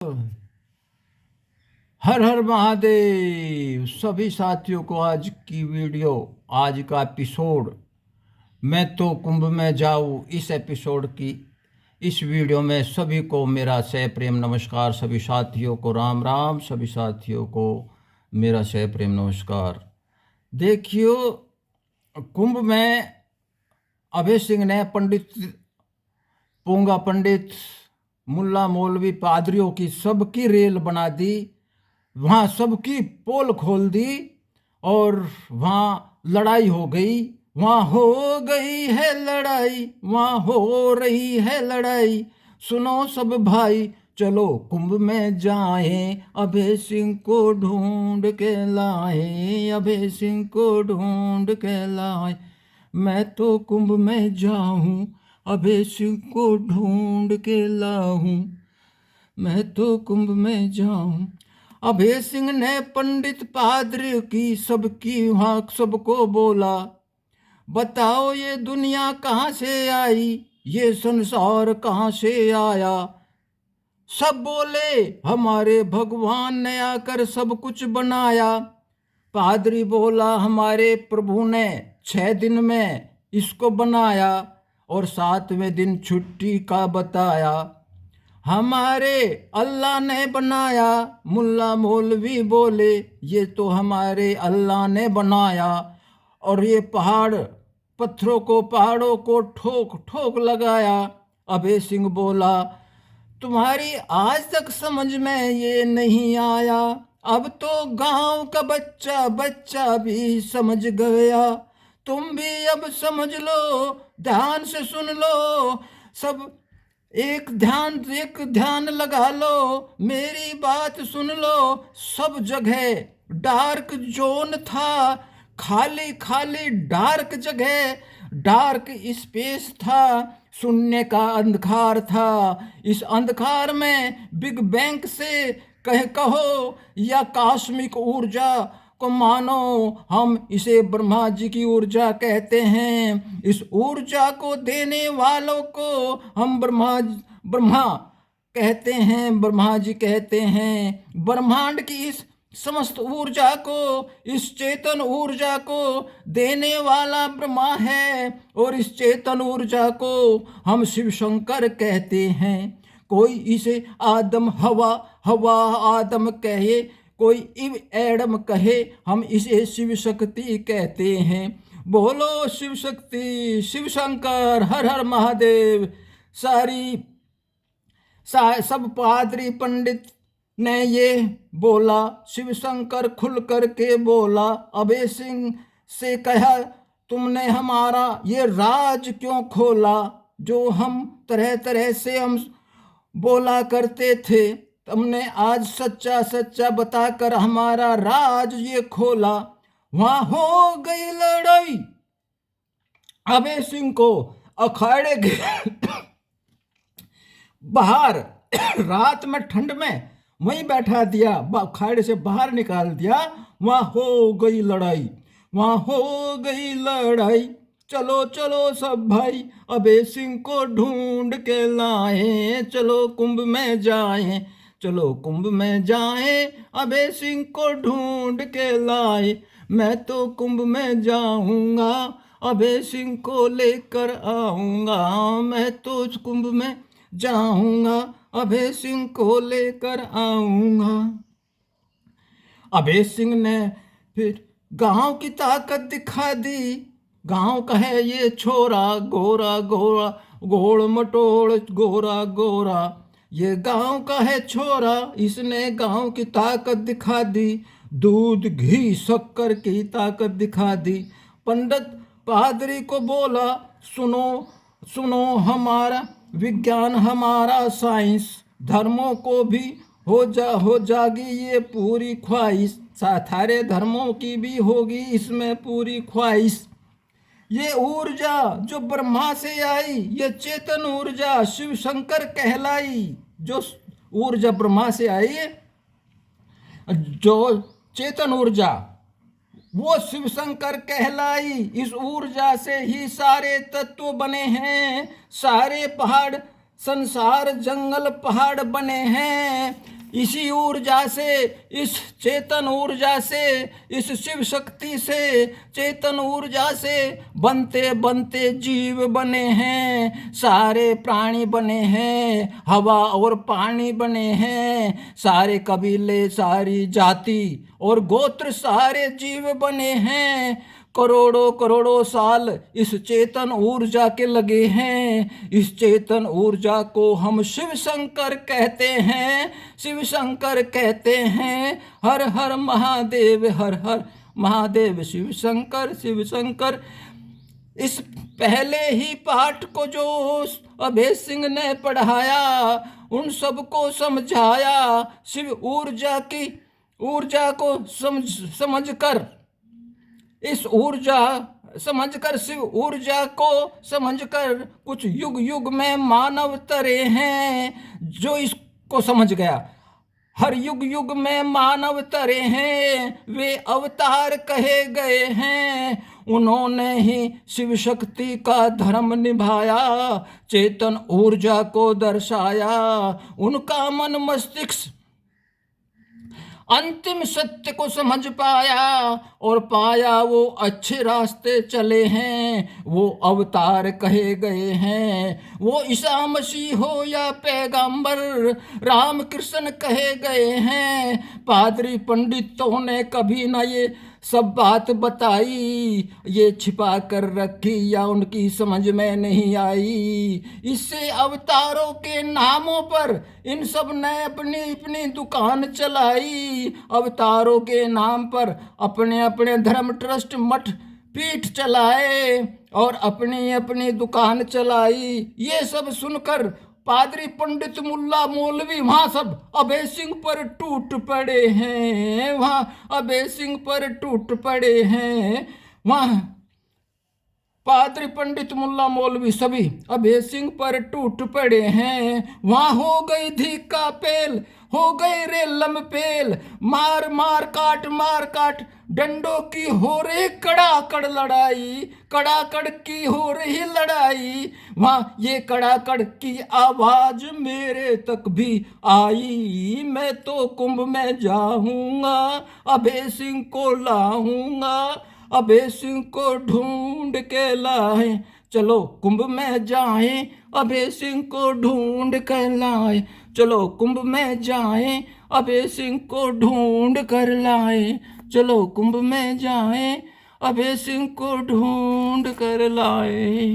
हर हर महादेव सभी साथियों को आज का एपिसोड मैं तो कुंभ में जाऊं इस एपिसोड की इस वीडियो में सभी को मेरा सह प्रेम नमस्कार। सभी साथियों को राम राम। सभी साथियों को मेरा सह प्रेम नमस्कार। देखियो, कुंभ में अभय सिंह ने पंडित पोंगा पंडित मुल्ला मौलवी पादरियों की सबकी रेल बना दी। वहाँ सबकी पोल खोल दी और वहाँ लड़ाई हो गई। वहाँ हो गई है लड़ाई, वहाँ हो रही है लड़ाई। सुनो सब भाई, चलो कुंभ में जाएं, अभय सिंह को ढूंढ के लाएं, अभय सिंह को ढूंढ के लाएं। मैं तो कुंभ में जाऊं, अभय सिंह को ढूंढ के लाऊं। मैं तो कुंभ में जाऊं। अभय सिंह ने पंडित पादरी की सबकी वहाँ सबको बोला, बताओ ये दुनिया कहाँ से आई, ये संसार कहाँ से आया। सब बोले हमारे भगवान ने आकर सब कुछ बनाया। पादरी बोला हमारे प्रभु ने 6 दिन में इसको बनाया और 7वें दिन छुट्टी का बताया। हमारे अल्लाह ने बनाया। मुल्ला मौलवी बोले ये तो हमारे अल्लाह ने बनाया। और ये पहाड़ों को ठोक ठोक लगाया। अभय सिंह बोला तुम्हारी आज तक समझ में ये नहीं आया, अब तो गांव का बच्चा बच्चा भी समझ गया। तुम भी अब समझ लो, ध्यान से सुन लो सब। एक ध्यान लगा लो, मेरी बात सुन लो। सब जगह डार्क जोन था, खाली खाली डार्क जगह, डार्क स्पेस था, शून्य का अंधकार था। इस अंधकार में बिग बैंग से कहो या कॉस्मिक ऊर्जा को मानो, हम इसे ब्रह्मा जी की ऊर्जा कहते हैं। इस ऊर्जा को देने वालों को हम ब्रह्मा कहते हैं, ब्रह्मा जी कहते हैं। ब्रह्मांड की इस समस्त ऊर्जा को, इस चेतन ऊर्जा को देने वाला ब्रह्मा है और इस चेतन ऊर्जा को हम शिव शंकर कहते हैं। कोई इसे आदम हवा आदम कहे, कोई इव एडम कहे, हम इसे शिव शक्ति कहते हैं। बोलो शिव शक्ति, शिव शंकर, हर हर महादेव। सब पादरी पंडित ने ये बोला। शिव शंकर खुल करके बोला, अभय सिंह से कहा तुमने हमारा ये राज क्यों खोला, जो हम तरह तरह से हम बोला करते थे। तुमने आज सच्चा सच्चा बताकर हमारा राज ये खोला। वहां हो गई लड़ाई। अभय सिंह को अखाड़े के बाहर रात में ठंड में वहीं बैठा दिया, अखाड़े से बाहर निकाल दिया। वहां हो गई लड़ाई, वहां हो गई लड़ाई। चलो चलो सब भाई, अभय सिंह को ढूंढ के लाएं, चलो कुंभ में जाएं, चलो कुंभ में जाएं, अभय सिंह को ढूंढ के लाए। मैं तो कुंभ में जाऊंगा, अभय सिंह को लेकर आऊंगा। मैं तो कुंभ में जाऊंगा, अभय सिंह को लेकर आऊंगा। अभय सिंह ने फिर गांव की ताकत दिखा दी। गांव का है ये छोरा, गोरा गोरा गोड़ मटोड़ गोरा गोरा, ये गांव का है छोरा, इसने गांव की ताकत दिखा दी। दूध घी शक्कर की ताकत दिखा दी। पंडित पादरी को बोला सुनो सुनो, हमारा विज्ञान, हमारा साइंस, धर्मों को भी हो जागी ये पूरी ख्वाहिश। सारे धर्मों की भी होगी इसमें पूरी ख्वाहिश। ये ऊर्जा जो ब्रह्मा से आई, ये चेतन ऊर्जा शिव शंकर कहलाई। जो ऊर्जा ब्रह्मा से आई, जो चेतन ऊर्जा, वो शिव शंकर कहलाई। इस ऊर्जा से ही सारे तत्व बने हैं, सारे पहाड़, संसार जंगल पहाड़ बने हैं, इसी ऊर्जा से, इस चेतन ऊर्जा से, इस शिव शक्ति से, चेतन ऊर्जा से बनते बनते जीव बने हैं, सारे प्राणी बने हैं, हवा और पानी बने हैं, सारे कबीले, सारी जाति और गोत्र, सारे जीव बने हैं। करोड़ों करोड़ों साल इस चेतन ऊर्जा के लगे हैं। इस चेतन ऊर्जा को हम शिव शंकर कहते हैं, शिव शंकर कहते हैं। हर हर महादेव, हर हर महादेव, शिव शंकर, शिव शंकर। इस पहले ही पाठ को जो अभय सिंह ने पढ़ाया, उन सबको समझाया। शिव ऊर्जा को समझकर, इस ऊर्जा समझकर, शिव ऊर्जा को समझकर कुछ युग युग में मानव तरे हैं। जो इसको समझ गया, हर युग युग में मानव तरे हैं, वे अवतार कहे गए हैं। उन्होंने ही शिव शक्ति का धर्म निभाया, चेतन ऊर्जा को दर्शाया। उनका मन मस्तिष्क अंतिम सत्य को समझ पाया और पाया वो अच्छे रास्ते चले हैं, वो अवतार कहे गए हैं। वो ईसा मसीह हो या पैगंबर, राम कृष्ण कहे गए हैं। पादरी पंडितों ने कभी ना ये सब बात बताई, ये छिपा कर रखी या उनकी समझ में नहीं आई। इससे अवतारों के नामों पर इन सब ने अपनी अपनी दुकान चलाई। अवतारों के नाम पर अपने अपने धर्म, ट्रस्ट, मठ, पीठ चलाए और अपनी अपनी दुकान चलाई। ये सब सुनकर पादरी, पंडित, मुल्ला, मौलवी वहां सब अभय सिंह पर टूट पड़े हैं, वहां अभय सिंह पर टूट पड़े हैं। वहां पादरी, पंडित, मुल्ला, मौलवी सभी अभय सिंह पर टूट पड़े हैं। वहां हो गई धिक का पेल, हो गई रे लमपेल, मार मार काट डंडों की हो रही कड़ाकड़ लड़ाई, कड़ाकड़ की हो रही लड़ाई। वहां ये कड़ाकड़ की आवाज मेरे तक भी आई। मैं तो कुंभ में जाऊंगा, अभय सिंह को लाऊंगा, अभय सिंह को ढूंढ के लाए। चलो कुंभ में जाएं, अभय सिंह को ढूंढ कर लाए। चलो कुंभ में जाएं, अभय सिंह को ढूंढ कर लाए। चलो कुंभ में जाएं, अभय सिंह को ढूंढ कर लाए।